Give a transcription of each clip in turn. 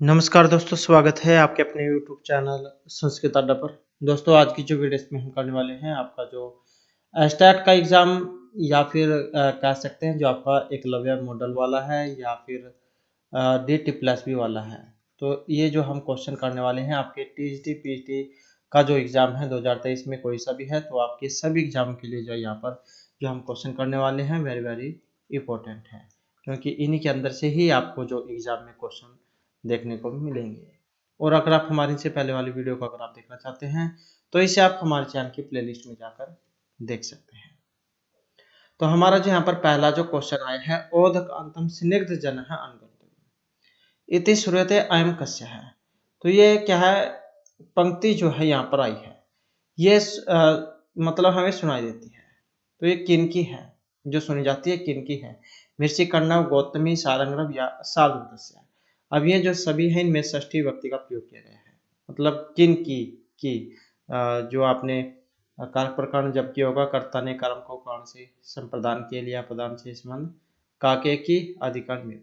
नमस्कार दोस्तों, स्वागत है आपके अपने यूट्यूब चैनल संस्कृत अड्डा पर। दोस्तों, आज की जो वीडियो इसमें हम करने वाले हैं आपका जो स्टैट का एग्ज़ाम या फिर कह सकते हैं जो आपका एकलव्य मॉडल वाला है या फिर डीटी प्लस बी वाला है। तो ये जो हम क्वेश्चन करने वाले हैं आपके टीजीटी पीटी का जो एग्ज़ाम है 2023 में कोई सा भी है, तो आपके सभी एग्ज़ाम के लिए जो यहाँ पर जो हम क्वेश्चन करने वाले हैं वेरी वेरी इंपॉर्टेंट है, क्योंकि इन्हीं के अंदर से ही आपको जो एग्ज़ाम में क्वेश्चन देखने को मिलेंगे। और अगर आप हमारी से पहले वाली वीडियो को अगर आप देखना चाहते हैं, तो इसे आप हमारे चैनल की प्लेलिस्ट में जाकर देख सकते हैं। तो हमारा जो यहाँ पर पहला जो क्वेश्चन आया है, ओदकांतम स्निग्ध जनः अनुगन्तव्यम् इति श्रूयते अयं कस्य है। तो ये क्या है, पंक्ति जो है यहाँ पर आई है, ये मतलब हमें सुनाई देती है। तो ये किनकी है, जो सुनी जाती है किनकी है? मृच्छिकण्णव, गौतमी, सारंगरव या साधुदस्य। अब ये जो सभी हैं इनमें षष्ठी विभक्ति का प्रयोग किया गया है, मतलब किन की जो आपने कारक प्रकरण जब किया होगा, कर्ता ने कर्म को कारण से संप्रदान के लिए प्रदान से संबंध काके की अधिकरण में।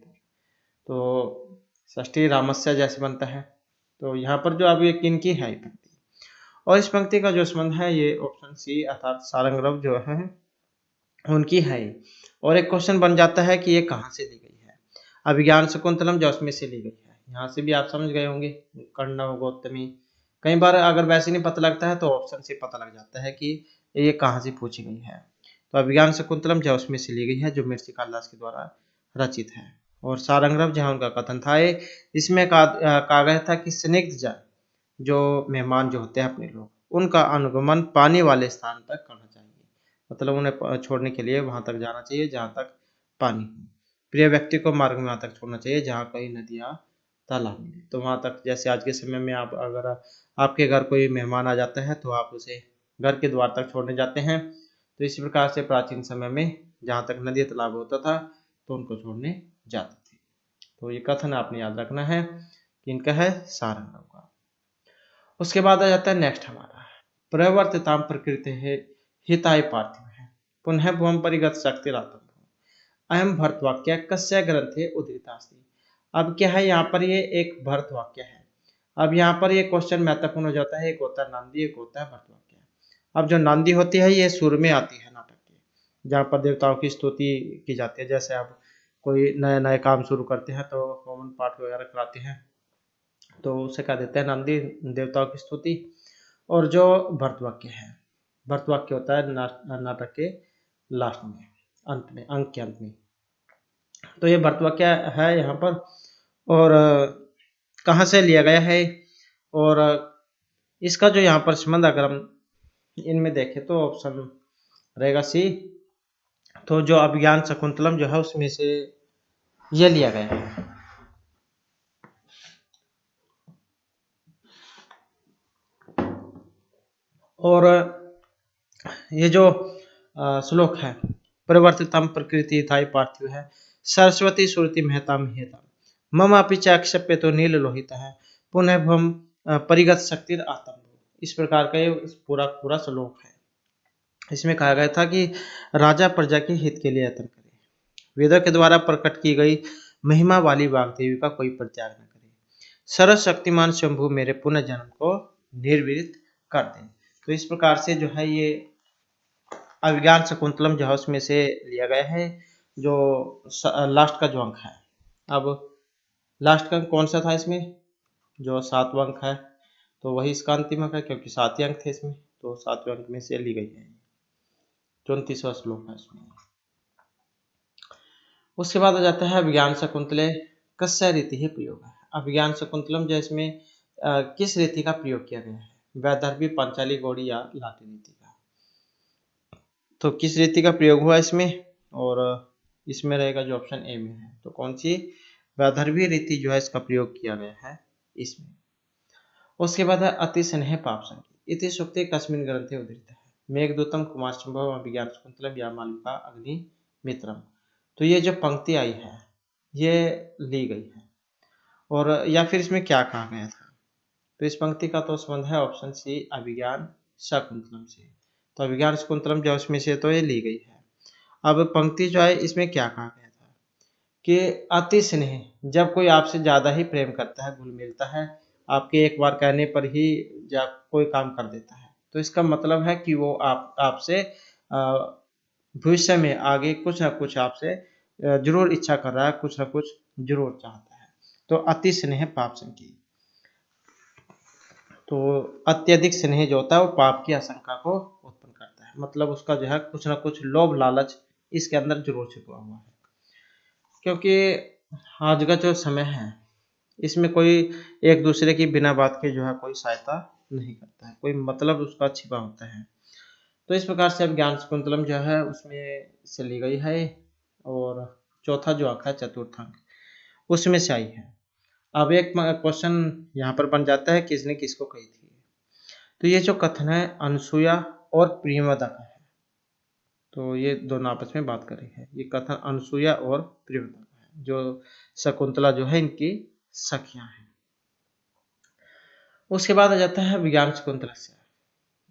तो षष्ठी रामस्य जैसे बनता है। तो यहाँ पर जो अब ये किनकी है ये पंक्ति, और इस पंक्ति का जो संबंध है ये ऑप्शन सी अर्थात सारंगरव जो है उनकी है। और एक क्वेश्चन बन जाता है कि ये कहाँ से ली गई है। अभिज्ञान शकुंतलम जो उसमें से ली गई है, यहाँ से भी आप समझ गए होंगे कण्व गौतमी। कई बार अगर वैसे नहीं पता लगता है तो ऑप्शन से पता लग जाता है कि ये कहाँ से पूछी गई है। तो अभिज्ञान शकुंतलम जो उसमें से ली गई है, जो महर्षि कालिदास के द्वारा रचित है। और सारंगरव जहाँ उनका कथन था, इसमें कहा गया था कि स्निग्ध जन जो मेहमान जो होते हैं अपने लोग, उनका अनुगमन पानी वाले स्थान तक करना चाहिए, मतलब उन्हें छोड़ने के लिए वहां तक जाना चाहिए जहां तक पानी हो। प्रिय व्यक्ति को मार्ग में वहां तक छोड़ना चाहिए जहां कहीं नदियां तालाब मिले, तो वहां तक। जैसे आज के समय में आप अगर आपके घर कोई मेहमान आ जाता है तो आप उसे घर के द्वार तक छोड़ने जाते हैं। तो इसी प्रकार से प्राचीन समय में जहाँ तक नदी तालाब होता था तो उनको छोड़ने जाते थे। तो ये कथन आपने याद रखना है कि इनका है सारंगरव का। उसके बाद आ जाता है नेक्स्ट हमारा, प्रवर्तिताम प्रकृति है हिताय पार्थिव है पुनः भुवम परिगत शक्तिरातम अयम भरतवाक्य कस्य ग्रंथे उद्धृतास्ति। अब क्या है, यहाँ पर ये एक भरत वाक्य है। अब यहाँ पर ये क्वेश्चन महत्वपूर्ण हो जाता है, एक होता है नांदी, एक होता है भरत वाक्य। अब जो नांदी होती है ये सुर में आती है नाटक के, जहाँ पर देवताओं की स्तुति की जाती है। जैसे आप कोई नए नए काम शुरू करते हैं तो होमन पाठ वगैरह कराते हैं, तो उसे कह देते हैं नांदी, देवताओं की स्तुति। और जो भरतवाक्य है, भरतवाक्य होता है नाटक के लास्ट में, अंत में, अंक के अंत में। तो ये भरतवाक्य है यहाँ पर। और कहाँ से लिया गया है, और इसका जो यहाँ पर संबंध अगर हम इनमें देखें तो ऑप्शन रहेगा सी। तो जो अभिज्ञान शकुंतलम जो है उसमें से ये लिया गया है। और ये जो श्लोक है, परिवर्तितम प्रकृति थाई पार्थिव है सरस्वती श्रुति महता महता मम अपि च अक्षप्य तो नील लोहित है पुनः भम परिगत शक्तिर आतम। इस प्रकार का ये पूरा पूरा श्लोक है। इसमें कहा गया था कि राजा प्रजा के हित के लिए यत्न करे, वेदों के द्वारा प्रकट की गई महिमा वाली वाग्देवी का कोई परित्याग न करे, सर्वशक्तिमान शंभु मेरे पुनः जन्म को निर्विदित कर दे। तो इस प्रकार से जो है ये अभिज्ञान शकुंतलम जो है उसमें से लिया गया है, जो लास्ट का जो अंक है। अब लास्ट का अंक कौन सा था इसमें, जो 7वां अंक है, तो वही इसका अंतिम अंक है, क्योंकि 7 ही अंक थे इसमें, तो 7वें अंक में से ली गई है। 34वां श्लोक है इसमें। उसके बाद आ जाता है अभिज्ञान शकुंतले कस्य रीति ही प्रयोग है। अभिज्ञान शकुंतलम जो इसमें किस रीति का प्रयोग किया गया है, वैदर्भी, पांचाली, गौड़ी या लाटी रीति का। तो किस रीति का प्रयोग हुआ इसमें, और इसमें रहेगा जो ऑप्शन ए में है, तो कौन सी, वैदर्भी रीति जो है इसका प्रयोग किया गया है इसमें। उसके बाद है अति स्नेह पाप संगीत इति सुक्ते कस्मिन ग्रंथे उद्धृत है मेघदूतम कुमार संभव अभिज्ञान शकुंतलम या मालविका अग्नि मित्रम। तो ये जो पंक्ति आई है ये ली गई है, और या फिर इसमें क्या कहा गया था। तो इस पंक्ति का तो संबंध है ऑप्शन सी अभिज्ञान शकुंतलम से। तो अभिज्ञान शकुंतलम जो उसमें से तो ये ली गई है। अब पंक्ति जो है इसमें क्या कहा गया था कि अति स्नेह, जब कोई आपसे ज़्यादा ही प्रेम करता है, घुल मिलता है, आपके एक बार कहने पर ही जा कोई काम कर देता है, तो इसका मतलब है कि वो आप आपसे भविष्य में आगे कुछ न कुछ आपसे ज़रूर इच्छा कर रहा है, कुछ न कुछ ज़रूर चाहता है। तो अति स्नेह पाप संगी। तो अत्यधिक स्नेह जो होता है वो पाप की आशंका को उत्पन्न करता है, मतलब उसका जो है कुछ न कुछ लोभ लालच इसके अंदर ज़रूर छिपा हुआ है। क्योंकि आज का जो समय है, इसमें कोई एक दूसरे की बिना बात के जो है कोई सहायता नहीं करता है, कोई मतलब उसका छिपा होता है। तो इस प्रकार से अब ज्ञान शाकुंतलम जो है उसमें से ली गई है, और चौथा जो अंक है चतुर्थ अंक उसमें से आई है। अब एक क्वेश्चन यहाँ पर बन जाता है, किसने किसको कही थी। तो ये जो कथन है अनसुया और प्रियव्रता का है, तो ये दोनों आपस में बात कर रही है। ये कथन अनसुया और प्रियव्रता का है, जो शकुंतला जो है इनकी सखियां हैं। उसके बाद आ जाता है विज्ञान शकुंतला से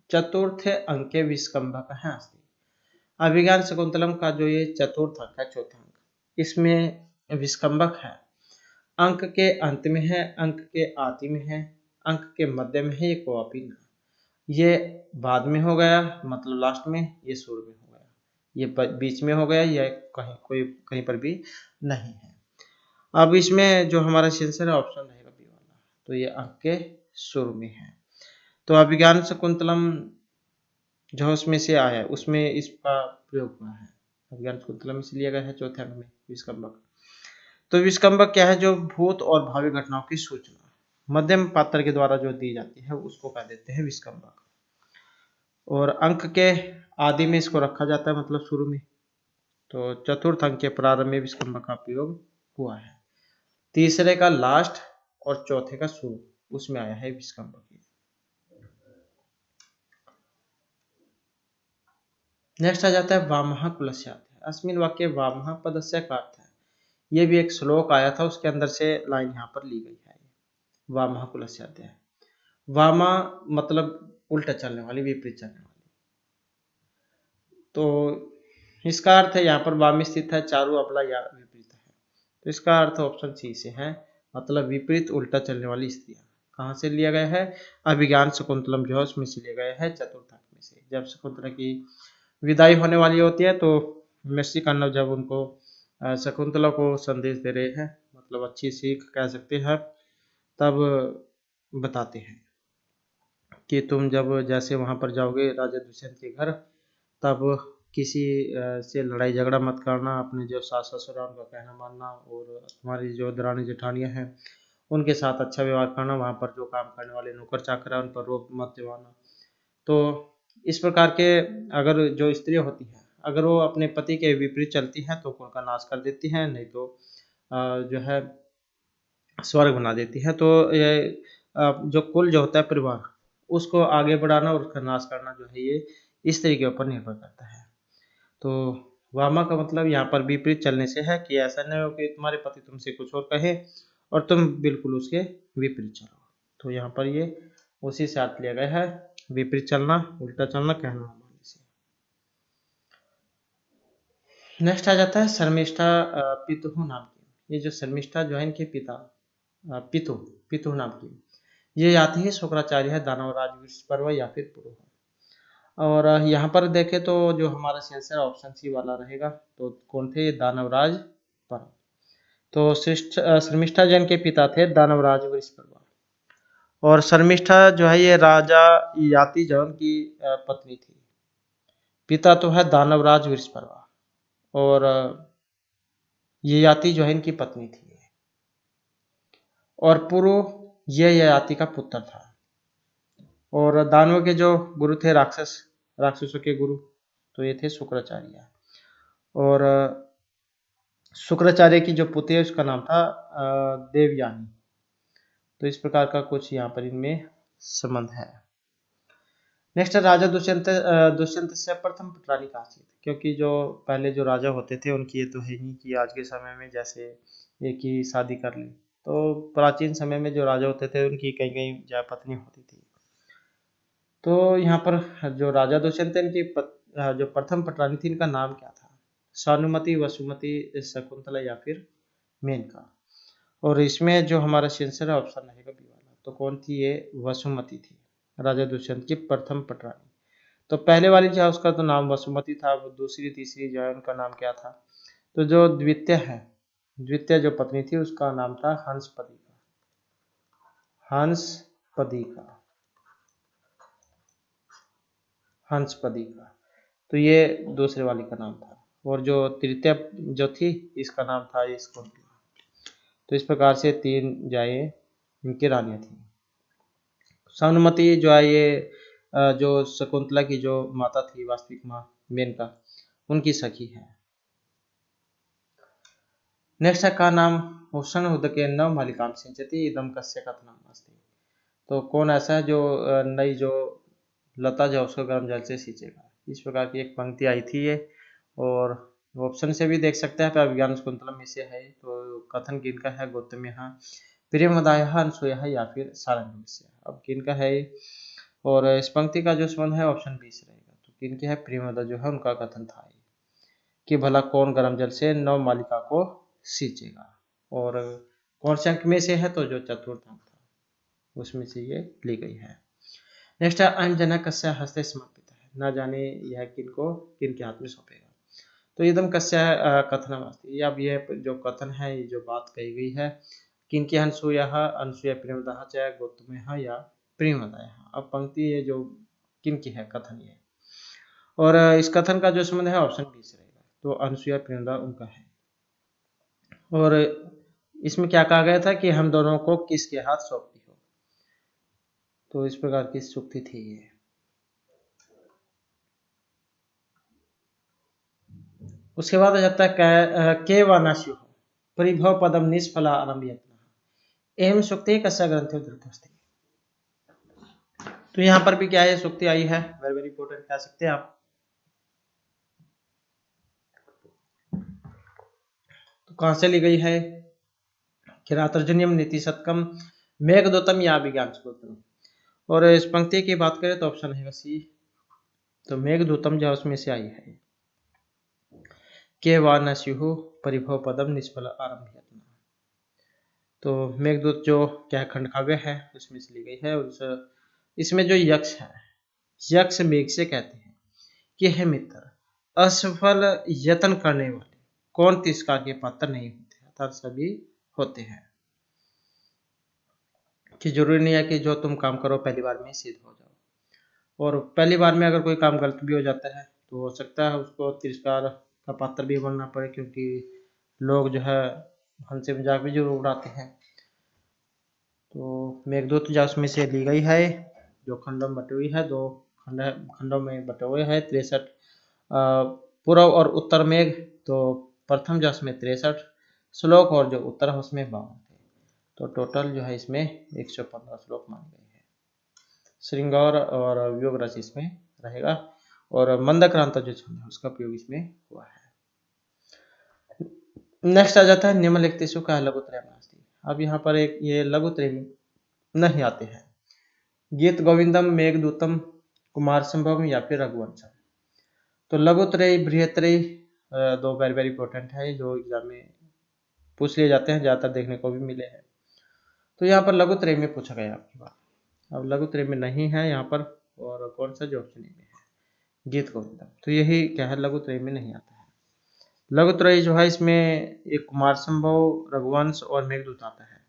चतुर्थ अंके विस्कंभक है अस्ति। अभिज्ञान शकुंतलम का जो ये चतुर्थ अंक है, चौथा अंक, इसमें विस्कंभक है। अंक के अंत में है, अंक के आदि में है, अंक के मध्य में है, ये कोआपी ना, ये बाद में हो गया, मतलब लास्ट में, ये शुरू में हो गया, ये बीच में हो गया, ये कहीं पर भी नहीं है। अब इसमें जो हमारा आंसर है ऑप्शन रहेगा बी वाला, तो ये अंक के शुरू में है। तो अभिज्ञान शकुंतलम जो उसमें से आया है उसमें इसका प्रयोग हुआ है। अभिज्ञान शकुंतलम इसलिए लिया गया है चौथे अंक में विस्कंभक। तो विस्कंभक क्या है, जो भूत और भावी घटनाओं की सूचना मध्यम पात्र के द्वारा जो दी जाती है उसको कह देते हैं विस्कंभक। और अंक के आदि में इसको रखा जाता है, मतलब शुरू में। तो चतुर्थ अंक के प्रारंभ में विस्कंभक का प्रयोग हुआ है। तीसरे का लास्ट और चौथे का शुरू, उसमें आया है विस्कंभक। नेक्स्ट आ जाता है वामः कुलस्यात्। अस्मिन् वाक्ये वामः पदस्य का अर्थ है। ये भी एक श्लोक आया था, उसके अंदर से लाइन यहाँ पर ली गई है। वामः कुलस्यात्, वामा मतलब उल्टा चलने वाली, विपरीत चलने वाली। तो इसका अर्थ है यहाँ पर वामी स्थित है, चारु अबला या विपरीत है, तो इसका अर्थ ऑप्शन सी से है, मतलब विपरीत उल्टा चलने वाली स्त्रियां। कहाँ से लिया गया है, अभिज्ञान शकुंतलम जो है उसमें से लिया गया है, चतुर्थ अंक में से। जब शकुंतला की विदाई होने वाली होती है तो महर्षि कण्व जब उनको शकुंतला को संदेश दे रहे हैं, मतलब अच्छी सीख कह सकते हैं, तब बताते हैं कि तुम जब जैसे वहां पर जाओगे राजा दुष्यंत के घर, तब किसी से लड़ाई झगड़ा मत करना, अपने जो सास ससुर हैं उनका कहना मानना, और तुम्हारी जो दरानी जेठानियाँ हैं उनके साथ अच्छा व्यवहार करना, वहाँ पर जो काम करने वाले नौकर चाकर हैं उन पर रोब मत जमाना। तो इस प्रकार के अगर जो स्त्रियाँ होती हैं, अगर वो अपने पति के विपरीत चलती हैं तो उनका नाश कर देती हैं, नहीं तो जो है स्वर्ग बना देती हैं। तो ये जो कुल जो होता है परिवार, उसको आगे बढ़ाना और उसका नाश करना जो है ये स्त्री के ऊपर निर्भर करता है। तो वामा का मतलब यहाँ पर विपरीत चलने से है कि ऐसा नहीं हो कि तुम्हारे पति तुमसे कुछ और कहे और तुम बिल्कुल उसके विपरीत चलो। तो यहाँ पर ये उसी से अर्थ लिया गया है, विपरीत चलना, उल्टा चलना, कहना मानने से। नेक्स्ट आ जाता है शर्मिष्ठा पितुः नाम की। ये जो शर्मिष्ठा जो है इनके पिता पितु पितु नाम की, ये आती है शुक्राचार्य है, दानवराज विश्वपर्व या फिर पुरोहित। और यहाँ पर देखें तो जो हमारा आंसर ऑप्शन सी वाला रहेगा। तो कौन थे, दानवराज पर्व। तो शर्मिष्ठा जैन के पिता थे दानवराज वृषपर्वा, और शर्मिष्ठा जो है ये राजा याति जौन की पत्नी थी। पिता तो है दानवराज वृषपर्वा, और ये याति जो है इनकी पत्नी थी, और पुरु ये ययाति का पुत्र था। और दानवों के जो गुरु थे राक्षसों के गुरु, तो ये थे शुक्राचार्य। और शुक्राचार्य की जो पुत्री है उसका नाम था देवयानी। तो इस प्रकार का कुछ यहाँ पर इनमें संबंध है। नेक्स्ट राजा दुष्यंत से प्रथम पुत्रानी का आसित, क्योंकि जो पहले जो राजा होते थे उनकी ये तो है नहीं कि आज के समय में जैसे एक ही शादी कर ली। तो प्राचीन समय में जो राजा होते थे उनकी कहीं कहीं जो पत्नी होती थी। तो यहाँ पर जो राजा दुष्यंत इनकी जो प्रथम पटरानी थी इनका नाम क्या था, सानुमति, वसुमति, शकुंतला या फिर मेनका। और इसमें जो हमारा आंसर है ऑप्शन रहेगा बी वाला। तो कौन थी ये? वसुमती थी, राजा दुष्यंत की प्रथम पटरानी। तो पहले वाली जो है उसका तो नाम वसुमती था, वो दूसरी तीसरी जो है उनका नाम क्या था? तो जो द्वितीय है, द्वितीय जो पत्नी थी उसका नाम था हंसपदिका, हंसपदिका, हंसपदिका। तो ये दूसरे वाली का नाम था। और जो तृतीय जो थी इसका नाम था ये शकुंतला। तो इस प्रकार से 3 जो है ये इनकी रानियां थी। सानुमति जो है ये जो शकुंतला की जो माता थी, वास्तविक माँ मेनका, उनकी सखी है। नेक्स्ट है का नाम उष्ण उदके नव मालिकां सिंचति इदं कस्य कथनम् अस्ति। तो कौन ऐसा है जो नई जो लता जो है उसको गर्म जल से सींचेगा? इस प्रकार की एक पंक्ति आई थी ये। और ऑप्शन से भी देख सकते हैं, तो अभिज्ञान शाकुंतलम में से है। तो कथन किनका है? गौतम्यः, प्रियमदायः, अनसूयः या फिर सारंगस्य। अब किनका है ये? और इस पंक्ति का जो संबंध है ऑप्शन बी से रहेगा। तो किनके है? प्रियमदा जो है उनका कथन था ये, कि भला कौन गर्म जल से नव मालिका को सींचेगा। और कौन से अंक में से है? तो जो चतुर्थ अंक था उसमें से ये ली गई है। नेक्स्ट है अंजना कस्य हस्ते समर्पित है, ना जाने यह किनको किनके हाथ में सौंपेगा। तो एकदम कस्य कथनम अस्ति। अब ये जो कथन है, ये जो बात कही गई है, किनकी? अनसूया, अनसूया प्रेमदाह च गौतम या प्रेमदाय। अब पंक्ति ये जो किनकी है कथन ये, और इस कथन का जो संबंध है ऑप्शन बी से रहेगा। तो अनसूया प्रेमदा उनका है। और इसमें क्या कहा गया था कि हम दोनों को किसके हाथ सौंपती हो। तो इस प्रकार की सूक्ति थी ये। उसके बाद आ जाता है के वानास्यु परिभव पदम निष्फला आरंभ यत्न एवं सूक्ति कस्य ग्रंथो धृतस्ति। तो यहाँ पर भी क्या है, सूक्ति आई है, वेरी वेरी इंपॉर्टेंट कह सकते हैं आप। तो कहां से ली गई है? किरातर्जन्यम नीति शतकम मेघदूतम या विज्ञान सूत्रम। और इस पंक्ति की बात करें तो ऑप्शन है सी। तो मेघदूतम जो उसमें से आई है। के वानास्यु परिभव पदम निष्फल आरंभ यत्न। तो मेघदूत जो क्या खंडकाव्य है उसमें से ली गई है। और इसमें जो यक्ष है, यक्ष मेघ से कहते हैं कि हे मित्र, असफल यत्न करने वाले कौन तिरस्कार के पात्र नहीं होते, अर्थात सभी होते हैं। कि जरूरी नहीं है कि जो तुम काम करो पहली बार में सिद्ध हो जाओ। और पहली बार में अगर कोई काम गलत भी हो जाता है तो हो सकता है उसको तिरस्कार का पात्र भी बनना पड़े, क्योंकि लोग जो है हंसी मजाक भी जरूर उड़ाते हैं। तो मेघदूत जो में से ली गई है, जो खंडों में बटी हुई है, 2 खंडों में बटे हुए हैं 63 पूर्व और उत्तर मेघ। तो प्रथम जो में 63 श्लोक और जो उत्तर है उसमें 52 थे। तो टोटल जो है इसमें 115 श्लोक माने गए हैं। श्रृंगार और वियोग रस इसमें रहेगा। और मंदक्रांत जो छंद है उसका प्रयोग इसमें हुआ है। नेक्स्ट आ जाता है निम्नलिखितेषु का लघुत्रयम्। अब यहाँ पर एक ये लघुत्रय नहीं आते हैं। गीत गोविंदम, मेघदूतम, कुमार संभवम या फिर रघुवंशम। तो लघुत्रय बृहत्रय 2 वेरी वेरी इंपॉर्टेंट है, जो एग्जाम में पूछ लिए जाते हैं, ज्यादातर देखने को भी मिले हैं। तो यहाँ पर लघुत्रय में पूछा गया आपकी बात। अब लघुत्रय में नहीं है यहाँ पर। और कौन सा जो ऑप्शन में है? गीत गोविंदम। तो यही क्या है, लघुत्रय में नहीं आता है। लघुत्रय जो है इसमें एक कुमार संभव, रघुवंश और मेघदूत आता है।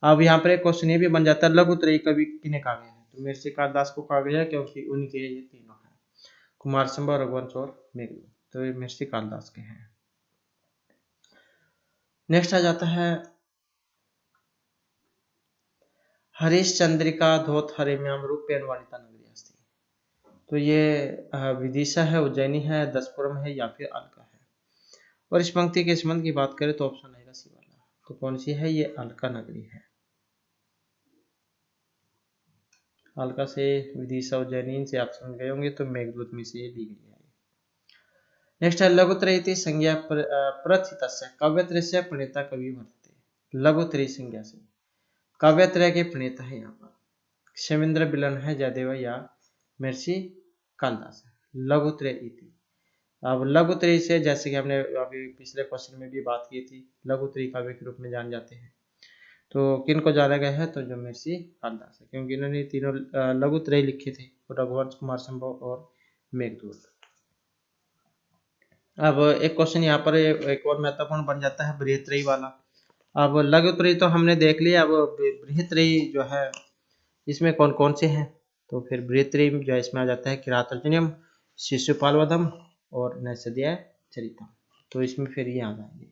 अब यहाँ पर एक क्वेश्चन ये भी बन जाता है, लघुत्रय कवि किन्हें कहा गया है? तो महर्षि कालिदास को कहा गया है, क्योंकि उनके ये तीनों है, कुमार संभव, रघुवंश और मेघदूत। तो ये महर्षि कालिदास के हैं। नेक्स्ट आ जाता है हरिश्चंद्रिका धोत हरिम्याम रूपेण वाणिता नगरी अस्ति। तो ये विदिशा है, उज्जैनी है, दसपुरम है या फिर अलका है। और इस पंक्ति के संबंध की बात करें तो ऑप्शन आएगा सी वाला। तो कौन सी है? ये अलका नगरी है। अलका से विदिशा उज्जैनी से आप समझ गए होंगे। तो मेघदूत में से ये ली गई है। नेक्स्ट है लघुत्रय संज्ञा प्रथितस्य काव्यत्रयस्य प्रणेता कवि वर्तते। लघुत्रय संज्ञा से काव्यत्रय के प्रणेता है यहाँ पर क्षेमेंद्र बिलन है, जयदेव या महर्षि कालिदास है। लघुत्रय इति अब लघुत्री से, जैसे कि हमने अभी पिछले क्वेश्चन में भी बात की थी, लघुत्री काव्य के रूप में जाने जाते हैं। तो किन को जाना गया है, तो जो महर्षि कालिदास है, क्योंकि इन्होंने तीनों लघुत्रय लिखे थे, रघुवंश, कुमार संभव और मेघदूत। अब एक क्वेश्चन यहाँ पर एक और महत्वपूर्ण बन जाता है, बृहत्त्रयी वाला। अब लघुत्रयी तो हमने देख लिया, अब बृहत्त्रयी जो है इसमें कौन कौन से हैं, तो फिर बृहत्त्रयी जो है इसमें आ जाता है किरातार्जुनीयम, शिशुपालवधम और नैषधीय चरितम। तो इसमें फिर ये आ जाएंगे।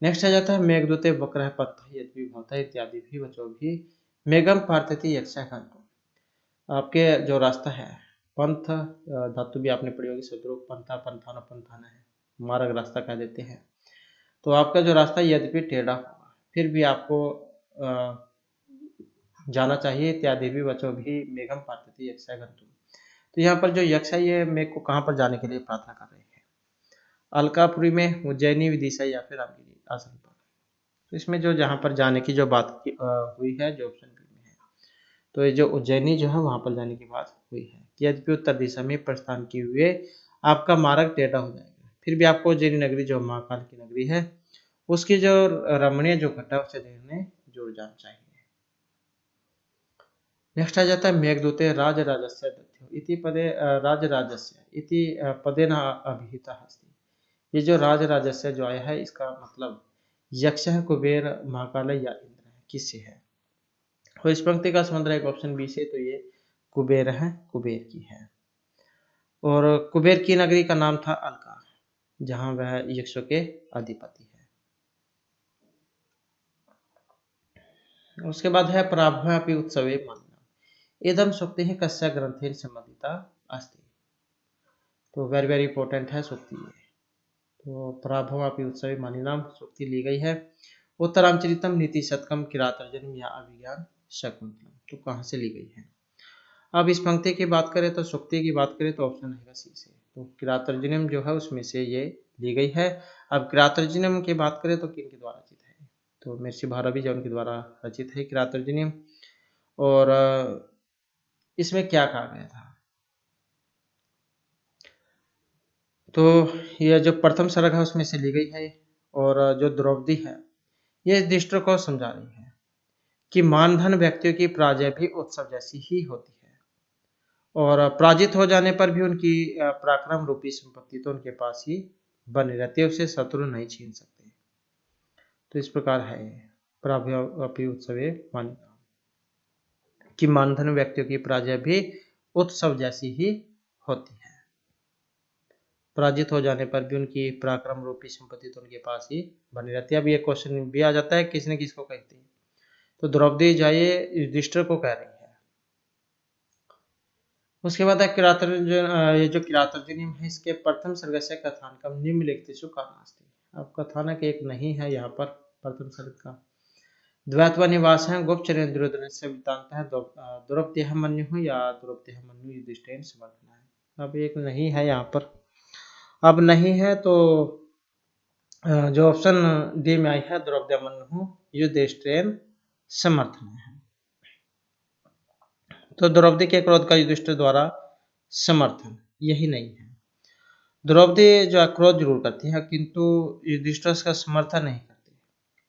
नेक्स्ट आ जाता है मेघदूते वक्रः पथः यद्विभवतः भवतः इत्यादि भी वचो भी मेघम पार्थति यक्षाकांतो। आपके जो रास्ता है, पंथ धातु भी आपने पढ़ी होगी, शत्रुघ्न पंथा, पंथाना पंथाना है, मार्ग रास्ता कह देते हैं। तो आपका जो रास्ता यद्यपि टेढ़ा होगा, फिर भी आपको जाना चाहिए, इत्यादि भी वचो भी मेघम पार्थति यक्षाकांतो। तो यहाँ पर जो यक्ष है ये मेघ को कहाँ पर जाने के लिए प्रार्थना कर रहे हैं, अलकापुरी में, उज्जैनी, विदिशा या फिर रामगिरी आश्रम पर। तो इसमें जो जहाँ पर जाने की जो बात हुई है, जो ऑप्शन बी में है, तो ये जो उज्जैनी जो है वहां पर जाने की बात हुई है कि यद्यपि उत्तर दिशा में प्रस्थान किए हुए आपका मार्ग टेढ़ा हो जाएगा, फिर भी आपको उज्जैनी नगरी जो महाकाल की नगरी है उसकी जो रमणीय जो घटा उसे देखने जुड़ जाना चाहिए। नेक्स्ट आ जाता है मेघदूते राजराजस्य दध्यौ इति पदे राजराजस्य इति पदेन अभिहितः अस्ति। ये जो राजराजस्य जो आया है इसका मतलब यक्ष है, कुबेर, महाकाल या इंद्र है, किससे है। और इस पंक्ति का संबंध एक ऑप्शन बी से, तो ये कुबेर है, कुबेर की है। और कुबेर की नगरी का नाम था अलका, जहां वह यक्षों के अधिपति है। उसके बाद है प्राभ्यापि उत्सवे मानिना इदम सूक्ति ही कस्य ग्रंथेन संबंधिता अस्ति। तो वेरी वेरी इंपॉर्टेंट है सूक्ति ये। तो प्राभ्यापि उत्सवे मानिनाम सूक्ति ली गई है उत्तरामचरितम, नीति शतकम, किरातार्जुनीयम या अभिज्ञान शकुंतलम। तो कहाँ से ली गई है। अब इस पंक्ति की बात करें तो, सूक्ति की बात करें तो ऑप्शन रहेगा सी से, तो किरातार्जुनीयम जो है उसमें से ये ली गई है। अब किरातार्जुनीयम की बात करें तो किन के द्वारा रचित है, तो महर्षि भारवी जो उनके द्वारा रचित है किरातार्जुनीयम। और इसमें क्या कहा गया था, तो यह जो प्रथम सर्ग है उसमें से ली गई है। और जो द्रौपदी है ये इस दृष्टि को समझा रही है कि मानधन व्यक्तियों की पराजय भी उत्सव जैसी ही होती है, और पराजित हो जाने पर भी उनकी पराक्रम रूपी संपत्ति तो उनके पास ही बनी रहती है, उसे शत्रु नहीं छीन सकते। तो इस प्रकार है प्राभ्यापि उत्सवे मानिना कि मानधन व्यक्तियों की पराजय भी उत्सव जैसी ही होती है, पराजित हो जाने पर भी उनकी पराक्रम रूपी संपत्ति तो उनके पास ही बनी रहती है। अब ये क्वेश्चन भी आ जाता है किसने किसको कहती है, तो द्रौपदी जाइए युधिष्ठिर को कह रही है। उसके बाद है ये जो किरातार्जुनीयम है इसके प्रथम सर्ग से कथानकम निम्नलिखितेषु का नास्ति। अब कथानक एक नहीं है यहाँ पर प्रथम सर्ग का। द्वैत्व निवास है, गोपचर्य दुर्योधन से वृत्तांत है, द्रौपदेह मन्युः या द्रौपदेह मन्यु युधिष्ठिरेण समर्थन है। अब एक नहीं है यहाँ पर। अब नहीं है तो जो ऑप्शन डी में आई है द्रौपदेह मन्युः युधिष्ठिरेण समर्थन है, तो द्रौपदी के क्रोध का युधिष्ठिर द्वारा समर्थन यही नहीं है। द्रौपदी जो क्रोध जरूर करती है किंतु युधिष्ठिर का समर्थन नहीं करती।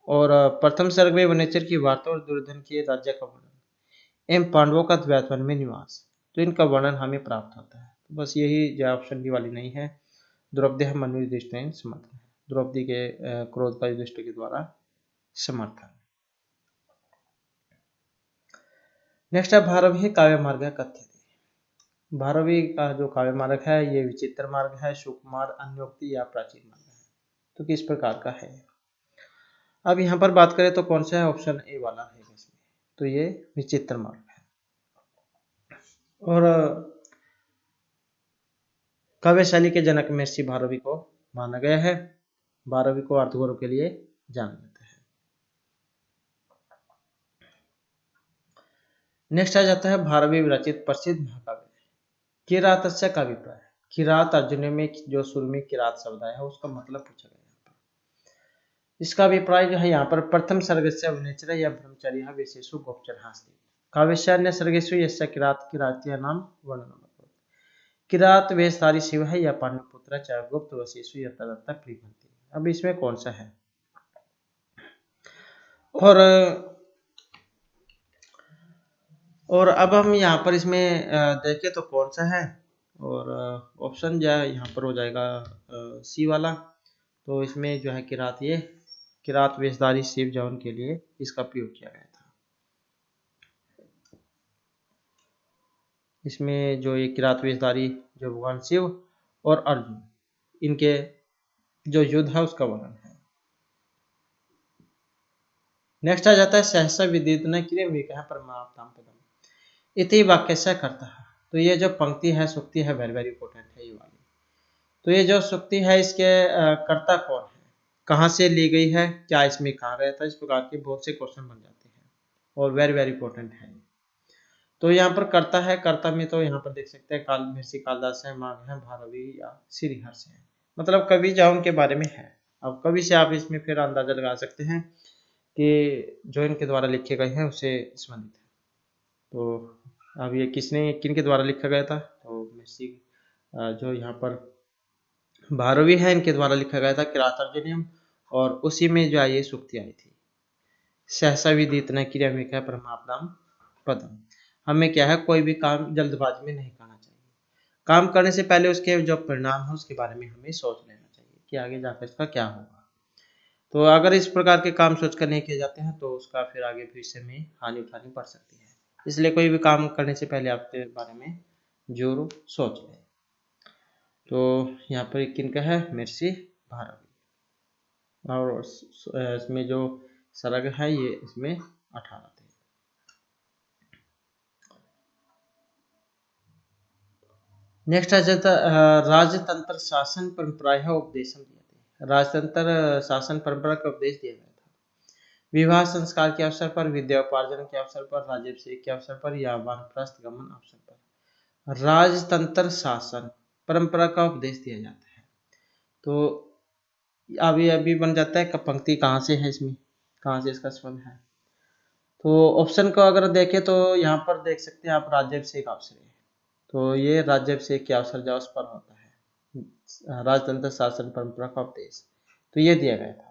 और प्रथम सर्ग में वनेचर की वार्ता और दुर्योधन के राज्य का वर्णन एवं पांडवों का द्वैतवन में निवास, तो इनका वर्णन हमें प्राप्त होता है। तो बस यही जो ऑप्शन डी वाली नहीं है, द्रौपदी मनु युधिष्ठिर समर्थन है, द्रौपदी के क्रोध का युधिष्ठिर के द्वारा समर्थन। नेक्स्ट है भारवी काव्य मार्ग कथ्य। भारवी का जो काव्य मार्ग है ये विचित्र मार्ग है, सुकुमार, अन्योक्ति या प्राचीन मार्ग है। तो किस प्रकार का है। अब यहाँ पर बात करें तो कौन सा है, ऑप्शन ए वाला है इसमें, तो ये विचित्र मार्ग है। और काव्य शैली के जनक महर्षि भारवी को माना गया है, भारवी को अर्थगौरव के लिए जाना जाता है। नेक्स्ट आ जाता है भारवी विरचित प्रसिद्ध महाकाव्य किरातस्य का अभिप्राय। किरात अर्जुन में जो शुरू में किरात शब्द आया है उसका मतलब पूछा गया है। इसका अभिप्राय जो है यहाँ पर प्रथम सर्ग से वनेचर या ब्रह्मचर्य विशेषु गोपचर हास्ति काव्यस्य अन्य सर्गेषु यस्य किरात किरात्या नाम वर्णनम। किरात वेशधारी शिव है या पाटलिपुत्र, चाहे गुप्त वशिष्ठ या तदत्ता प्रीभंती। अब इसमें कौन सा है? और अब हम यहाँ पर इसमें देखें तो कौन सा है, और ऑप्शन जो है यहाँ पर हो जाएगा सी वाला। तो इसमें जो है किरात वेशधारी शिव जौन के लिए इसका प्रयोग किया गया था। इसमें जो ये किरात वेशधारी जो भगवान शिव और अर्जुन इनके जो युद्ध है उसका वर्णन है। नेक्स्ट आ जाता है सहसा विदित न क्रिया परमाप्ताम पदम इति वाक्य से करता है। तो ये जो पंक्ति है सुक्ति है वेरी वेरी इंपॉर्टेंट है ये वाली। तो ये जो सुक्ति है इसके कर्ता कौन है, कहाँ से ली गई है, क्या इसमें कहा गया था, इस प्रकार के बहुत से क्वेश्चन बन जाते हैं और वेरी वेरी इंपॉर्टेंट है। तो यहाँ पर कर्ता है, कर्ता में तो यहाँ पर देख सकते हैं महर्षि कालिदास है, माघ है, भारवी या श्रीहर्ष है, मतलब कवि जो उनके बारे में है। अब कवि से आप इसमें फिर अंदाजा लगा सकते हैं कि जो इनके द्वारा लिखे गए हैं उससे संबंधित है। तो अब ये किनके द्वारा लिखा गया था, तो महर्षि जो यहाँ पर भारवी है इनके द्वारा लिखा गया था किरातार्जुनीयम, और उसी में जो ये सूक्ति आई थी सहसा विदित न क्रिया में क्या परमाप्ताम पदम। हमें क्या है कोई भी काम जल्दबाजी में नहीं करना चाहिए, काम करने से पहले उसके जो परिणाम है उसके बारे में हमें सोच लेना चाहिए कि आगे जाकर इसका क्या होगा। तो अगर इस प्रकार के काम सोच कर नहीं किए जाते हैं तो उसका फिर आगे भविष्य में हानि उठानी पड़ सकती है। इसलिए कोई भी काम करने से पहले आपके बारे में जरूर सोच लें। तो यहाँ पर किनका है, महर्षि भारवी, और इसमें जो सरग है ये इसमें 18 थे। नेक्स्ट आ जाता राजतंत्र शासन परंपरा है उपदेशम दिया था। राजतंत्र शासन परंपरा का उपदेश दिया गया था विवाह संस्कार के अवसर पर, विद्या उपार्जन के अवसर पर, राज्याभिषेक के अवसर पर या वानप्रस्थ गमन अवसर पर राजतंत्र शासन परंपरा का उपदेश दिया जाता है। तो अभी बन जाता है पंक्ति कहाँ से है, इसमें कहाँ से इसका संबंध है। तो ऑप्शन को अगर देखें तो यहाँ पर देख सकते हैं आप राज्याभिषेक अवसर है, तो ये राज्याभिषेक के अवसर जो उस पर होता है राजतंत्र शासन परंपरा का उपदेश, तो ये दिया गया था।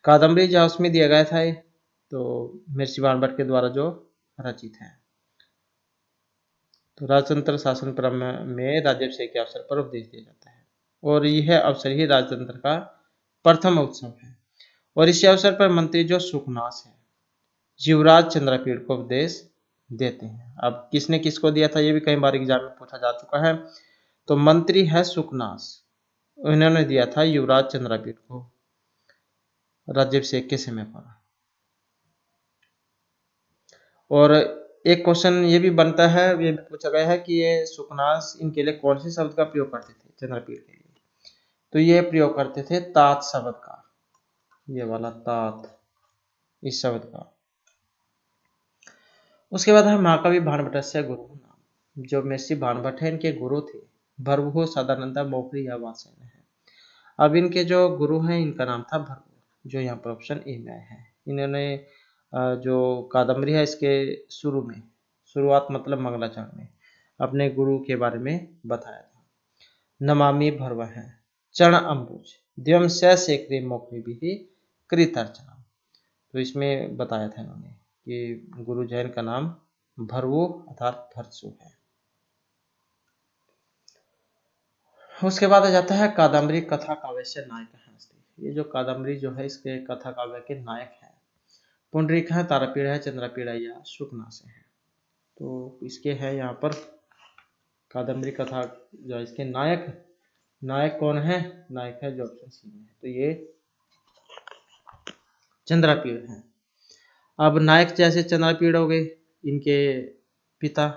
कादम्बरी जो उसमें दिया गया था ये, तो महर्षि वाल्मीकि के द्वारा जो रचित है। तो राजतंत्र शासन परंपरा में राज्याभिषेक के अवसर पर उपदेश दिया जाता है, और यह अवसर ही राजतंत्र का प्रथम उत्सव है। और इस अवसर पर मंत्री जो सुखनास है युवराज चंद्रपीड़ को उपदेश देते हैं। अब किसने किसको दिया था ये भी कई बार एग्जाम में पूछा जा चुका है। तो मंत्री है सुखनास, उन्होंने दिया था युवराज चंद्रपीड़ को राज्याभिषेक के समय पर। और एक क्वेश्चन ये भी बनता है, ये भी पूछा गया है कि ये सुखनास इनके लिए कौन से शब्द का प्रयोग करते थे चंद्रपीड़ के लिए, तो ये प्रयोग करते थे तात शब्द का, ये वाला तात इस शब्द का। उसके बाद है महाकवि भानुभट्टस्य गुरु नाम, जो महर्षि भानुभट्ट है इनके गुरु थे भर्वु सदानंदा मौखरी या वात्स्ययन है। अब इनके जो गुरु हैं इनका नाम था भर्वु, जो यहाँ पर ऑप्शन ए में है। इन्होंने जो कादम्बरी है इसके शुरुआत मतलब मंगलाचरण में अपने गुरु के बारे में बताया था। नमामि भर्व है चरण अम्बुज द्यम शेखरी मोक्ष भी कृतर्चना, तो इसमें बताया था इन्होंने कि गुरु जैन का नाम भर्वु अर्थात भर्सु है। उसके बाद आ जाता है कादम्बरी कथा काव्य से नायक है हस्ती। ये जो कादम्बरी जो है इसके कथा काव्य के नायक है पुंडरीक है, तारापीड़ है, चंद्रपीड़ या शुकनाश है। तो इसके है यहाँ पर कादम्बरी कथा जो इसके नायक कौन है, नायक है जो ऑप्शन सी में है, तो ये चंद्रपीड़ है। अब नायक जैसे चंद्रपीड़ हो गए, इनके पिता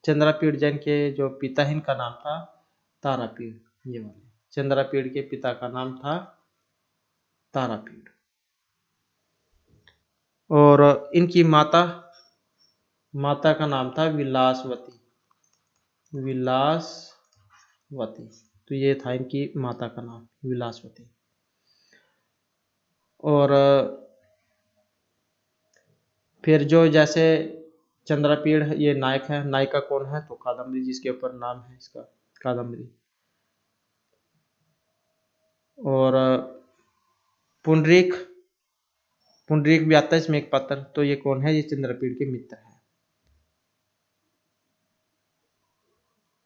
चंद्रपीड़ जैन के जो पिता है इनका नाम था तारापीड़, ये वाले चंद्रपीड़ के पिता का नाम था तारापीड़। और इनकी माता का नाम था विलासवती, तो ये था इनकी माता का नाम विलासवती। और फिर जो जैसे चंद्रपीड़ ये नायक है, नायिका कौन है तो कादम्बरी, जिसके ऊपर नाम है इसका कादम्बरी। और पुंडरीक, पुंडरीक भी आता है इसमें एक पात्र, तो ये कौन है, ये चंद्रपीड़ के मित्र है।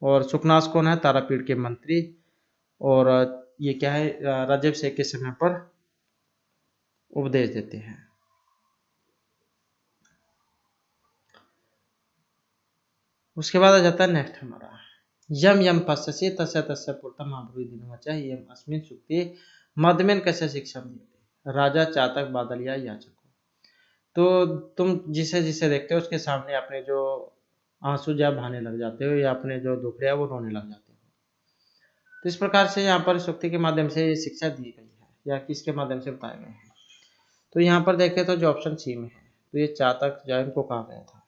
और सुकनास कौन है, तारापीड़ के मंत्री। और ये क्या है, राज्याभिषेक के समय पर उपदेश देते हैं। उसके बाद आ जाता है नेक्स्ट हमारा, यम यम पश्यसि तस्य तस्य पूर्तम अब्रूहि दिनवचः यम अस्मिन् सुक्ति मध्यमेन कस्य शिक्षा दीयते राजा चातक बादलिया याचक। तो तुम जिसे जिसे देखते हो उसके सामने अपने जो आंसू जब बहाने लग जाते हो या अपने जो दुखड़े वो रोने लग जाते हो। तो इस प्रकार से यहाँ पर सूक्ति के माध्यम से ये शिक्षा दी गई है या किसके माध्यम से बताया गया है। तो यहाँ पर देखें तो जो ऑप्शन सी में है, तो ये चातक जैन को कहा गया था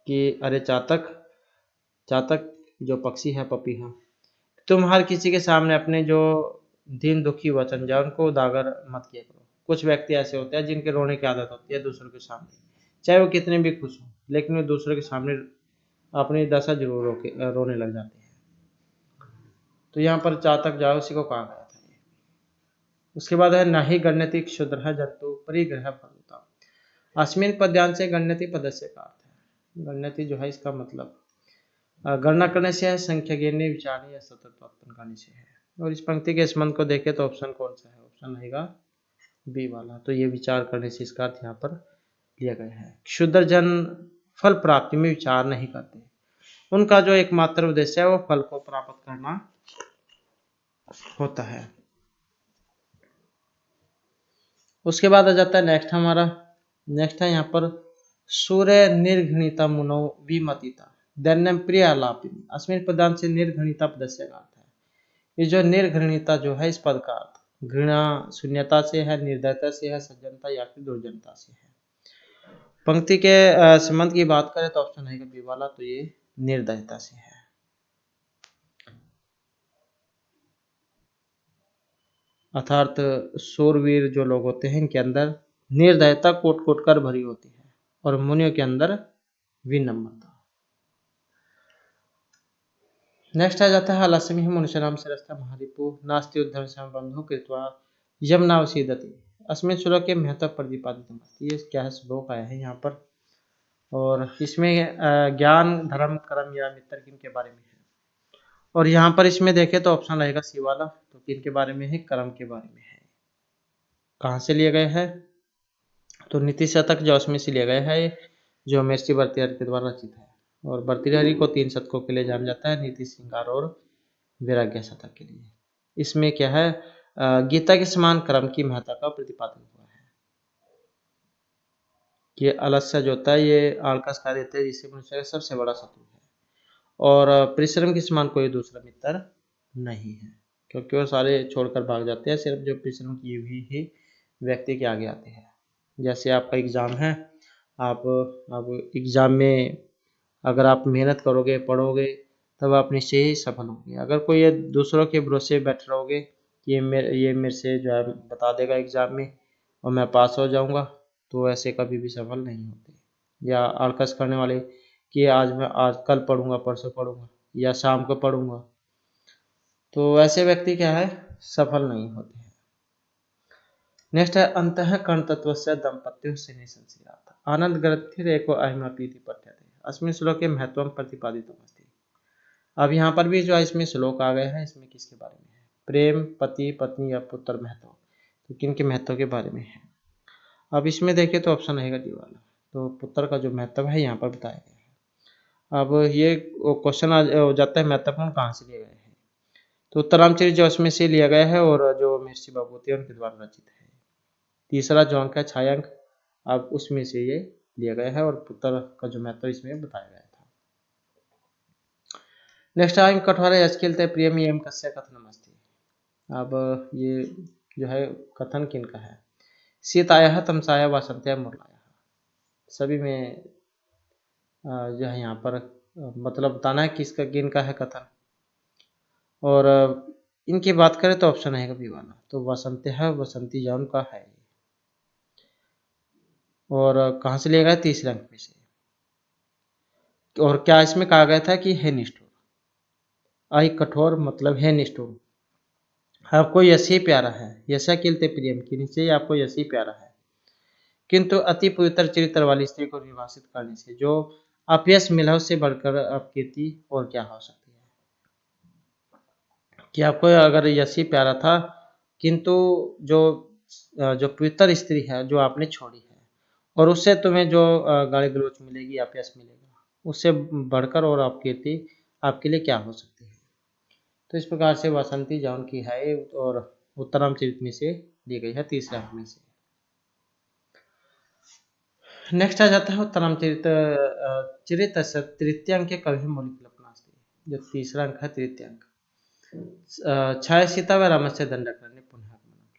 कि अरे चातक, चातक जो पक्षी है पपीहा, तुम हर किसी के सामने अपने जो दीन दुखी वचन जाए उनको उजागर मत किया करो। कुछ व्यक्ति ऐसे होते हैं जिनके रोने की आदत होती है दूसरों के सामने, चाहे वो कितने भी खुश हों, लेकिन वो दूसरों के सामने अपनी दशा जरूर रोने लग जाते हैं। तो यहाँ पर चातक जाओ उसी को कहा गया था। उसके बाद है नहीं गण्यति क्षुद्र जंतु परिग्रह फलता। अस्मिन पद्यांश से गण्यति पदस्य का अर्थ है। गण्यति जो है इसका मतलब गणना करने से है, संख्या गिनने विचारने या सतत उत्पन्न करने से है। और इस पंक्ति के संबंध को देखें तो ऑप्शन कौन सा है, ऑप्शन रहेगा बी वाला। तो ये विचार करने से इसका अर्थ यहाँ पर लिया गया है। क्षुद्र जन फल प्राप्ति में विचार नहीं करते, उनका जो एकमात्र उद्देश्य है वो फल को प्राप्त करना होता है। उसके बाद आ जाता है नेक्स्ट हमारा, नेक्स्ट है यहाँ पर सूर्य निर्घृणिता मुनो विमतिता दैन्यम प्रिय आलापिनी। अस्मिन पदांत से निर्घृणिता पदस्य का अर्थ है। ये जो निर्घृणिता जो है इस पद का अर्थ घृणा शून्यता से है, निर्दयता से है, सज्जनता या फिर दुर्जनता से है। पंक्ति के संबंध की बात करें तो ऑप्शन है बी वाला, तो ये निर्दयता से है। अर्थात शूरवीर जो लोग होते हैं इनके अंदर निर्दयता कोट कोट कर भरी होती है और मुनियों के अंदर विनम्रता। नेक्स्ट आ जाता है अलस्मि मनुष्यनाम श्रेष्ठ महारिपु नास्ति उद्धव संबंधो कृत्वा यम नावसीदति। अस्मिन श्लोक के महत्व प्रतिपादित। ये क्या है, श्लोक आया है यहाँ पर और इसमें ज्ञान धर्म कर्म या मित्र किन के बारे में है। और यहाँ पर इसमें देखें तो ऑप्शन रहेगा सी वाला, तो किन के बारे में है, कर्म के बारे में है। कहाँ से लिए गए हैं, तो नीति शतक जो उसमें से लिया गया है, जो महर्षि भर्तृहरि के द्वारा रचित है। और भर्तृहरि को 3 शतकों के लिए जाना जाता है, नीति श्रृंगार और वैराग्य शतक के लिए। इसमें क्या है, गीता के समान कर्म की महत्ता का प्रतिपादन हुआ है। ये आलस्य जो होता है ये आलकस खा देते हैं, जिससे मनुष्य का सबसे बड़ा शत्रु है। और परिश्रम के समान कोई दूसरा मित्र नहीं है, क्योंकि वो सारे छोड़कर भाग जाते हैं, सिर्फ जो परिश्रम किए हुए ही व्यक्ति के आगे आते हैं। जैसे आपका एग्ज़ाम है, आप अब एग्ज़ाम में अगर आप मेहनत करोगे पढ़ोगे तब आप निश्चय ही सफल होंगे। अगर कोई ये दूसरों के भरोसे बैठ रहोगे कि ये मेरे से जो है बता देगा एग्ज़ाम में और मैं पास हो जाऊंगा, तो ऐसे कभी भी सफल नहीं होते। या आलकस करने वाले कि आज कल पढ़ूंगा, परसों पढ़ूंगा या शाम को पढ़ूंगा, तो ऐसे व्यक्ति क्या है, सफल नहीं होते हैं। नेक्स्ट है अंतःकरण तत्व से दंपत्यो से निसंशयात् आनंद ग्रंथिरेको अहिमपीति पठ्यते अस्मिन् श्लोके महत्वम प्रतिपादितमस्ति। अब यहाँ पर भी जो है इसमें श्लोक आ गया है, इसमें किसके बारे में है, प्रेम पति पत्नी या पुत्र महत्व, तो किन के महत्व के बारे में है। अब इसमें देखें तो ऑप्शन रहेगा डी वाला, तो पुत्र का जो महत्व है यहाँ पर बताया गया है। अब ये क्वेश्चन हो जाता है महत्वपूर्ण कहाँ से लिए गए हैं, तो उत्तरामचरित जो उसमें से लिया गया है और जो महर्षि भभूति उनके द्वारा रचित है। तीसरा जो अंक है छायांक, अब उसमें से ये लिया गया है और पुत्र का जो महत्व इसमें बताया गया था। नेक्स्ट आयम कठोर यस्किलते प्रियम एम कस्य कथनमस्ति। अब ये जो है कथन किन का है, सीताया तमसाया वसंत्या मुरलाया। सभी में जो है यहाँ पर मतलब बताना है किसका किन का है कथन। और इनकी बात करें तो ऑप्शन है कभी वाला, तो वसंत है, वसंती जौन का है। और कहाँ से लिया गया? तीसरे अंक में से। और क्या इसमें कहा गया था कि है निष्ठुर, आई कठोर मतलब है निष्ठुर। आपको यश ही प्यारा है, यशा किलते प्रियम की, निश्चय आपको यश ही प्यारा है, किंतु अति पवित्र चरित्र वाली स्त्री को विवासित करने से जो अपयश मिला उससे बढ़कर अपकीर्ति और क्या हो सकती है। कि आपको अगर यश ही प्यारा था, किंतु जो जो पवित्र स्त्री है जो आपने छोड़ी है, और उससे तुम्हें जो गाली गलौज मिलेगी, अपयश मिलेगा, उससे बढ़कर और अपकीर्ति आपके लिए क्या हो सकती है। तो इस प्रकार से वासंती जौन की है और उत्तरामचरित में से दी गई है, तीसरे अंक में से। नेक्स्ट आ जाता है उत्तरामचरित चरितस्य तृतीयांक कवि मौलिकल्पनास्ति। जो तीसरा अंक है तृतीयांक। छाया सीता व रामस्य दंडकारण्य पुनः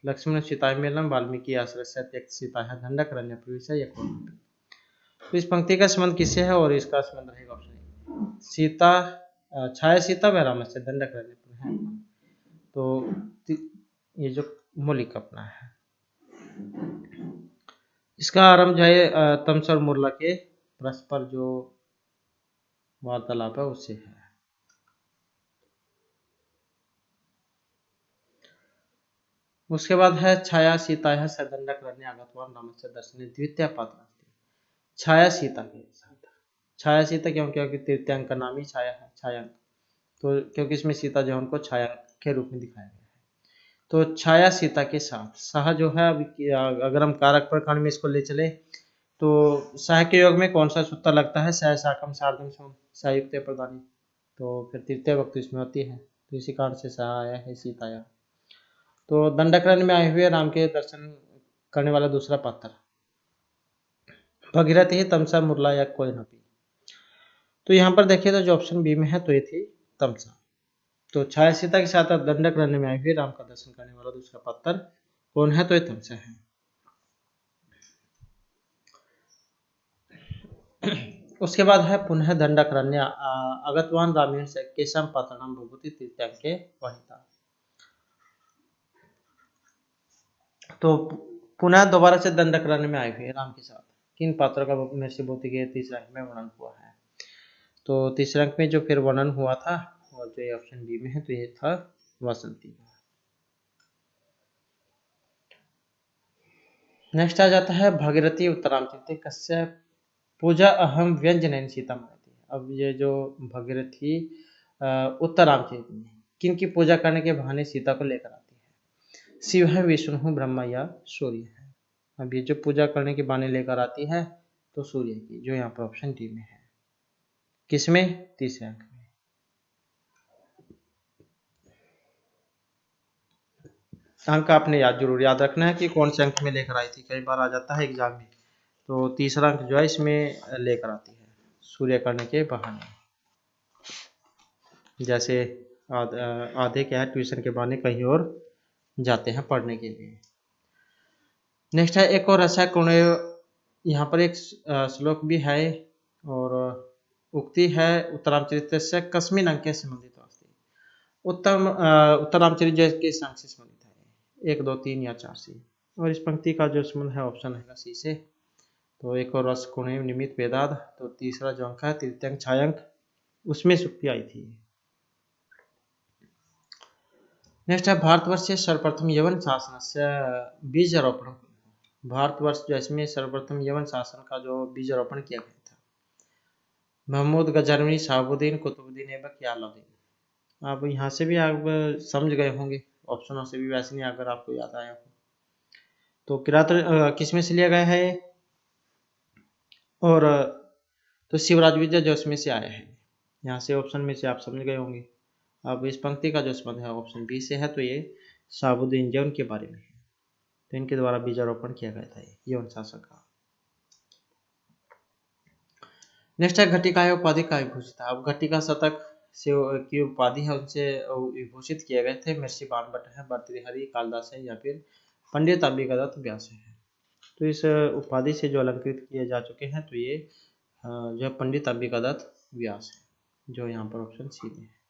लक्ष्मण सीता मेलम वाल्मीकि आश्रय त्यक्त सीता है दंडकारण्य प्रविश्य यह कौन। तो इस पंक्ति का संबंध किससे है और इसका संबंध रहेगा ऑप्शन सीता, छाया सीता व रामस्य दंडकारण्य पुनः। तो ये जो मौलिक अपना है, इसका आरंभ जो है तमसा और मुरला के परस्पर जो वार्तालाप है उससे है। उसके बाद है छाया सीता है सदंडक रण्य आगतवान रामस्य दर्शने द्वितीय पात्र। छाया सीता के साथ, छाया सीता क्यों? क्योंकि तृतीयांक का नाम ही छाया है, छायांक। तो क्योंकि इसमें सीता जो उनको छाया के रूप में दिखाया गया है, तो छाया सीता के साथ। सह जो है अगर हम कारक प्रकरण में इसको ले चले तो सह के योग में कौन सा सूत्र लगता है? सह साकम सार्धम सम संयुक्त प्रदानी। तो फिर तृतीय वक्त इसमें होती है, तो इसी कारण से सह आया है, सीता आया। तो दंडकरण में आए हुए राम के दर्शन करने वाला दूसरा पात्र भगीरथ ही तमसा मुरला या कोई नपी। तो यहाँ पर देखिए तो जो ऑप्शन बी में है तो ये थी तमसा। तो छाया सीता के साथ दंडकरण में आए हुए राम का दर्शन करने वाला दूसरा पात्र कौन है? तो ये तमसा है। उसके बाद है पुनः दंडकारण्य अगतवान रामेण से केशम पात्रणाम भभूति तृतीयांके वनिता। तो पुनः दोबारा से दंडकारण्य में आए हुए राम के साथ किन पात्रों का में से भूति के तीसरे अंक में वर्णन हुआ है। तो तीसरे अंक में जो फिर वर्णन हुआ था और जो ये ऑप्शन बी में है तो ये था वासंती। नेक्स्ट आ जाता है भागीरथी उत्तरामचरित कस्य पूजा अहम व्यंजन सीता मानती है। अब ये जो भागीरथी उत्तरामचरित में किन की पूजा करने के बहाने सीता को लेकर आती है? शिव है, विष्णु, ब्रह्मा या सूर्य है। अब ये जो पूजा करने के बहाने लेकर आती है तो सूर्य की, जो यहाँ पर ऑप्शन डी में है। किसमें? तीसरे अंक में। अंक आपने जरूर याद रखना है कि कौन से अंक में लेकर आई थी, कई बार आ जाता है एग्जाम में। तो तीसरा अंक जो है इसमें लेकर आती है सूर्य करने के बहाने। जैसे आधे क्या है ट्यूशन के बहाने कहीं और जाते हैं पढ़ने के लिए। नेक्स्ट है एक और रसा कोण, यहाँ पर एक श्लोक भी है और उक्ति है उत्तरामचरित से कस्मिन अंक से संबंधित उत्तरामचरित के अंक से संबंधित है 1, 2, 3 या 4 से। और इस पंक्ति का जो संबंध है ऑप्शन है सी से। तो एक और रस कोण निमित्त वेदाद। तो तीसरा जो अंक है तृतीयांक छायांक, उसमें सुक्ति आई थी। नेक्स्ट है भारतवर्ष से सर्वप्रथम यवन शासन से बीजारोपण। भारतवर्ष जो इसमें सर्वप्रथम यवन शासन का जो बीजारोपण किया गया था, महमूद गजनवी, शहाबुद्दीन, कुतुबुद्दीन ऐबक या अलाउद्दीन। आप यहाँ से भी आप समझ गए होंगे, ऑप्शनों से भी वैसे नहीं अगर आपको याद आया हो। तो किरात किस में से लिया गया है और तो शिवराज विजय जो इसमें से आया है, यहाँ से ऑप्शन में से आप समझ गए होंगे। अब इस पंक्ति का जो संबंध है ऑप्शन बी से है, तो ये शहाबुद्दीन जौन के बारे में है। तो इनके द्वारा बीजारोपण किया गया था यवन शासक का। नेक्स्ट है घटिका उपाधि का विभूषित। अब घटिका शतक से की उपाधि है उनसे विभूषित किए गए थे महर्षि बाणभट्ट है, भर्तृहरि, कालिदास है या फिर पंडित अंबिकादत्त व्यास है। तो इस उपाधि से जो अलंकृत किए जा चुके हैं तो ये जो पंडित अंबिकादत्त व्यास है, जो यहाँ पर ऑप्शन सी में है।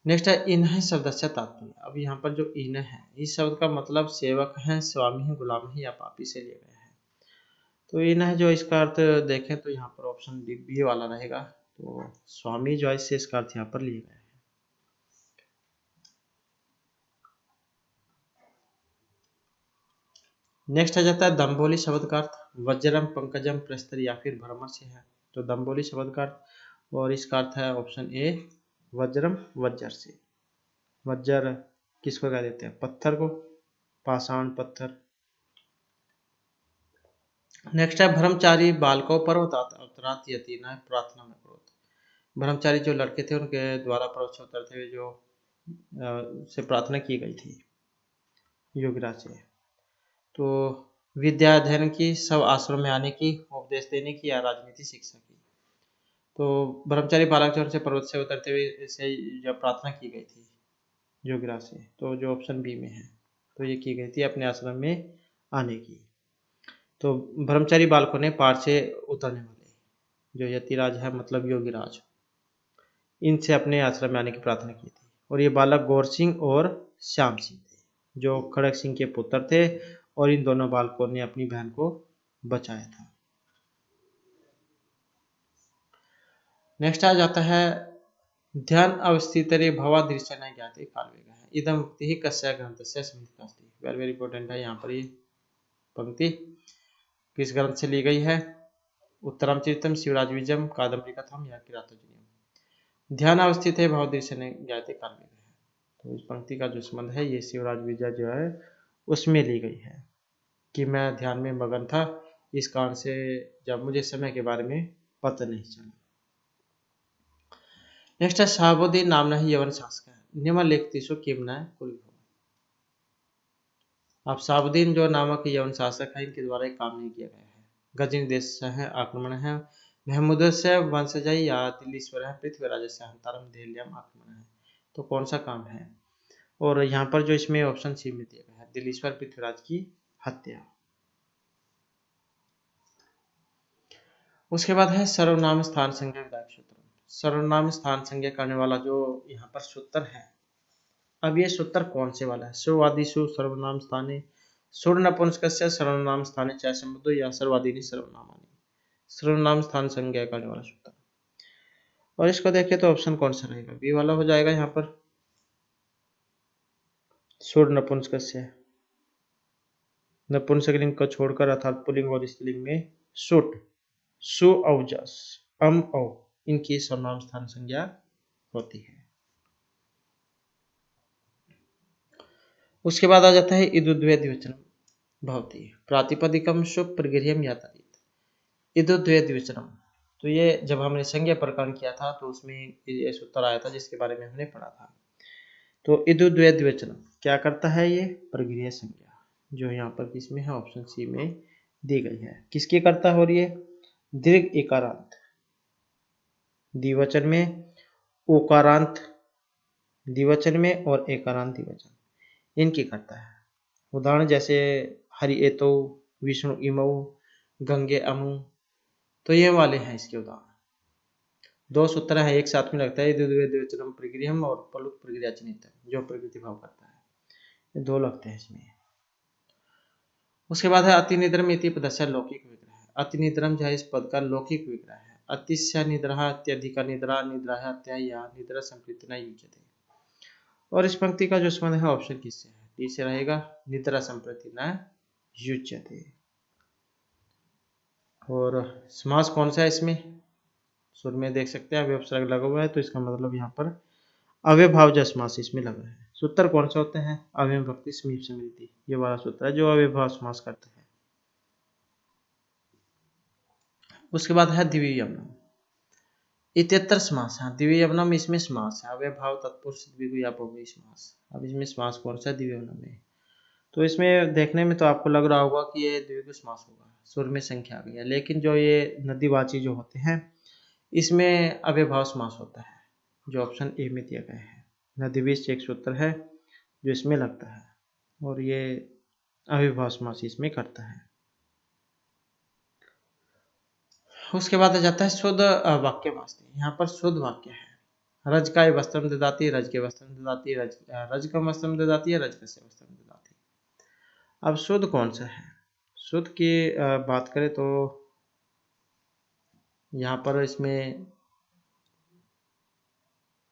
नेक्स्ट है इन्ह शब्द से तात्पर्य। अब यहाँ पर जो इन्ह है इस शब्द का मतलब सेवक है, स्वामी है, गुलाम है या पापी से लिया गया है। तो इन है जो इसका अर्थ देखें तो यहाँ पर ऑप्शन डी बी वाला रहेगा। तो स्वामी जो है इससे इसका अर्थ यहाँ पर लिए गए हैं। नेक्स्ट आ जाता है दम्भोली शब्द का अर्थ वज्रम पंकजम प्रस्तर या फिर भ्रमर से है। तो दम्भोली शब्द का अर्थ और इसका अर्थ है ऑप्शन ए वज्रम वज्र से। वज्र किसको कह देते हैं? पत्थर को, पाषाण पत्थर। नेक्स्ट है ब्रह्मचारी बालकों पर्वत अवतरात यति न प्रार्थना में क्रोध। ब्रह्मचारी जो लड़के थे उनके द्वारा पर्वत से उतरते हुए जो से प्रार्थना की गई थी योगीराज से। तो विद्या अध्ययन की, सब आश्रम में आने की, उपदेश देने की या राजनीति शिक्षा की। तो ब्रह्मचारी बालक जो से पर्वत से उतरते हुए से जब प्रार्थना की गई थी योगीराज से, तो जो ऑप्शन बी में है, तो ये की गई थी अपने आश्रम में आने की। तो ब्रह्मचारी बालकों ने पहाड़ से उतरने वाले जो यतिराज है मतलब योगीराज, इनसे अपने आश्रम में आने की प्रार्थना की थी। और ये बालक गौर सिंह और श्याम सिंह थे जो खड़ग सिंह के पुत्र थे, और इन दोनों बालकों ने अपनी बहन को बचाया था। नेक्स्ट आ जाता है ध्यान अवस्थितरे भवा दृश्य न ज्ञाते कालवेग है इदम मुक्ति ही कस्य ग्रंथस्य स्मृति अस्ति। वेरी वेरी इंपॉर्टेंट है यहाँ पर ये पंक्ति किस ग्रंथ से ली गई है? उत्तरामचरितम, शिवराज विजयम, कादम्बरी कथम या किरातार्जुनीयम। ध्यान अवस्थित है भव दृश्य न ज्ञाते कालवेग है। तो इस पंक्ति का जो संबंध है ये शिवराज विजय जो है उसमें ली गई है कि मैं ध्यान में मगन था, इस कारण से जब मुझे समय के बारे में पता नहीं चला। नेक्स्ट है शहाबुद्दीन नामना ही यवन शासक है निम्नलिखितेषु किम्न कुल। अब शहाबुद्दीन जो नामक यवन शासक है इनके द्वारा एक काम नहीं किया गया है। गजनी देश है आक्रमण है, महमूद से वंशजय या दिल्लीश्वर है, पृथ्वीराज से हंतारम देहलियम आक्रमण है। तो कौन सा काम है? और यहाँ पर जो इसमें ऑप्शन सी में दिया गया है दिल्लीश्वर पृथ्वीराज की हत्या। उसके बाद है सर्वनाम स्थान संज्ञा विधायक सूत्र। सर्वनाम स्थान संज्ञा करने वाला जो यहाँ पर सूत्र है, अब ये सूत्र कौन से वाला है? सुवादिशु सर्वनाम स्थाने, सुर नपुंसकस्य सर्वनाम स्थाने चाहे समुद्र या सर्वादीनि सर्वनामानि। सर्वनाम स्थान संज्ञा करने वाला सूत्र। और इसको देखें तो ऑप्शन कौन सा रहेगा? बी वाला हो जाएगा यहाँ पर, सुर नपुंसकस्य। नपुंसकलिंग को छोड़कर अर्थात पुल्लिंग और स्त्रीलिंग में सुट, सु औजस, अम औ इनकी सर्वनाम स्थान संज्ञा होती है। उसके बाद आ जाता है इदुद्वय द्विवचनम भवति प्रातिपदिकम शुभ प्रगृह्यम या तदित। इदुद्वय द्विवचनम, तो ये जब हमने संज्ञा प्रकरण किया था तो उसमें ये सूत्र आया था जिसके बारे में हमने पढ़ा था। तो इदुद्वय द्विवचनम क्या करता है? ये प्रगृह्य संज्ञा जो यहाँ पर किसमें है? ऑप्शन सी में दी गई है। किसकी करता हो रही है? दीर्घ इकारांत द्विवचन में, ओकारांत द्विवचन में और एकारांत द्विवचन इनकी करता है। उदाहरण जैसे हरि एतो, विष्णु इमऊ, गंगे अमु, तो ये वाले हैं इसके उदाहरण। दो सूत्र है एक साथ में लगता है द्विवचनम प्रगृह्यम और पलुक प्रक्रिया चिन्हितम जो प्रकृति भाव करता है, ये दो लगते हैं इसमें। उसके बाद है अतिनिद्रम इति पदस्य लौकिक विग्रह। अतिनिद्रम जो है इस पद का लौकिक विग्रह है। अतिस्य निद्रा, अत्यधिक निद्रा, निद्रा है अत्याय या निद्रा संप्रीतना युज्यते। और इस पंक्ति का जो संबंध है ऑप्शन किससे है? डी से रहेगा, निद्रा संप्रीतना युज्यते। और समास कौन सा है इसमें? सुर में देख सकते हैं अव्यय लगा हुआ है, तो इसका मतलब यहाँ पर अव्ययभाव समास इसमें लगा है। सूत्र कौन सा होते हैं? अव्यय भक्ति समीप समृद्धि, ये वाला सूत्र है जो अव्ययभाव समास करते हैं। उसके बाद है द्वियमनम इत्यत्र समास है। द्वियमनम इसमें समास है, अव्ययभाव तत्पुरुष द्विगु या बहुव्रीहि समास। अब इसमें समास कौन सा है द्वियमनम में? तो इसमें देखने में तो आपको लग रहा होगा कि ये द्विगु समास होगा, सुर में संख्या आ गई है, लेकिन जो ये नदीवाची जो होते हैं इसमें अव्ययभाव समास होता है जो ऑप्शन ए में दिया गया है। नदीवीच एक सूत्र है जो इसमें लगता है और ये अव्ययभाव समास इसमें करता है। उसके बाद आ जाता है शुद्ध वाक्य वास्ते। यहाँ पर शुद्ध वाक्य है, रज का वस्त्रम ददाति, रज के वस्त्रम ददाति, रज का वस्त्रम ददाति या रज कस्य वस्त्रम ददाति। अब शुद्ध कौन सा है? शुद्ध की बात करें तो यहाँ पर इसमें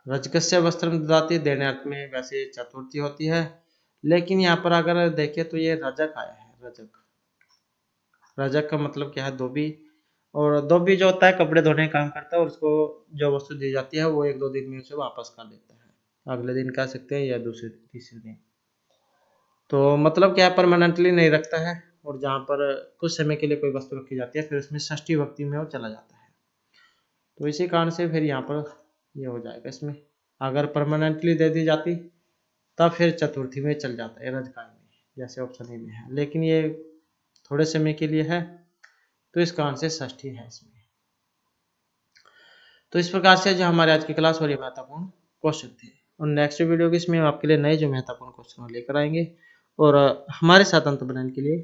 रजकस्य वस्त्रम ददाति देने अर्थ में वैसे चतुर्थी होती है, लेकिन यहाँ पर अगर देखें तो ये रजक आया है। रजक, रजक का मतलब क्या है? धोबी। और धोबी जो होता है कपड़े धोने का काम करता है, और उसको जो वस्तु दी जाती है वो 1-2 दिन में उसे वापस कर देता है, अगले दिन कह सकते हैं या दूसरे तीसरे दिन। तो मतलब क्या है, परमानेंटली नहीं रखता है, और जहाँ पर कुछ समय के लिए कोई वस्तु रखी जाती है फिर उसमें षष्ठी भक्ति में वो चला जाता है। तो इसी कारण से फिर यहाँ पर ये हो जाएगा। इसमें अगर परमानेंटली दे दी जाती तब फिर चतुर्थी में चल जाता है, रजकाय में, जैसे ऑप्शन ए में है, लेकिन ये थोड़े समय के लिए है तो इस कारण से षष्ठी है इसमें। तो इस प्रकार से जो हमारे आज की क्लास और ये महत्वपूर्ण क्वेश्चन थे, और नेक्स्ट वीडियो की इसमें हम आपके लिए नए जो महत्वपूर्ण क्वेश्चन लेकर आएंगे। और हमारे साथ अंत बनाने के लिए